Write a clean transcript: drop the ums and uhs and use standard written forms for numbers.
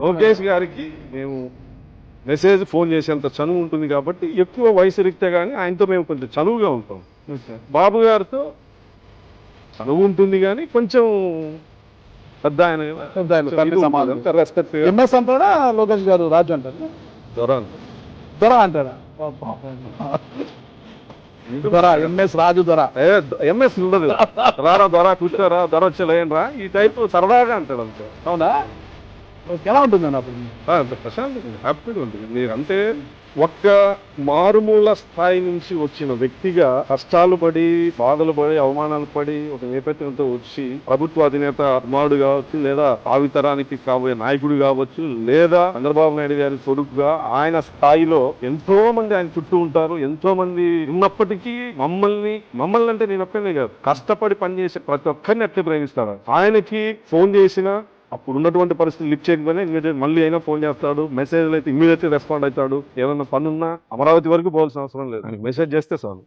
లోకేష్ గారికి మేము message phone చేసేంత చనువు ఉంటుంది కాబట్టి ఎక్కువ వయసు రీత్యా కానీ ఆయనతో మేము కొంచెం చనువుగా ఉంటాం. బాబు గారితో చనువు ఉంటుంది కానీ కొంచెం పెద్ద ఆయన రెస్పెక్ట్ ఎంఎస్ అంటారా లోకేష్ గారు రాజు అంటారు దొర అంటారా దొర ఎంఎస్ రాజు దొర ఎంఎస్ ఉండదు రారా దొర కూర్చోరా దొర వచ్చేలేరా ఈ టైప్ సరదాగా అంటాడు అంతే. అవునా ఎలా ఉంటుందండి అప్పుడు ప్రశాంతంగా హ్యాపీగా ఉంటుంది. మీరు అంటే ఒక్క మారుమూల స్థాయి నుంచి వచ్చిన వ్యక్తిగా కష్టాలు పడి బాధలు పడి అవమానాలు పడి ఒక నేపథ్యంతో వచ్చి ప్రభుత్వ అధినేత కుమారుడు కావచ్చు లేదా భావితరానికి కాబోయే నాయకుడు కావచ్చు లేదా చంద్రబాబు నాయుడు గారి కొడుకుగా ఆయన స్థాయిలో ఎంతో మంది ఆయన చుట్టూ ఉంటారు. ఎంతో మంది ఉన్నప్పటికీ మమ్మల్ని అంటే నేను ఒక్కనే కాదు కష్టపడి పనిచేసే ప్రతి ఒక్కరిని అట్లే ప్రేమిస్తారు. ఆయనకి ఫోన్ చేసినా అప్పుడు ఉన్నటువంటి పరిస్థితులు లిఫ్ట్ చేయకపోయినా ఇమీడియట్ మళ్ళీ అయినా ఫోన్ చేస్తాడు. మెసేజ్లు అయితే ఇమీడియట్లీ రెస్పాండ్ అవుతాడు. ఏదైనా పనున్నా అమరావతి వరకు పోవాల్సిన అవసరం లేదు, మెసేజ్ చేస్తే చాలు.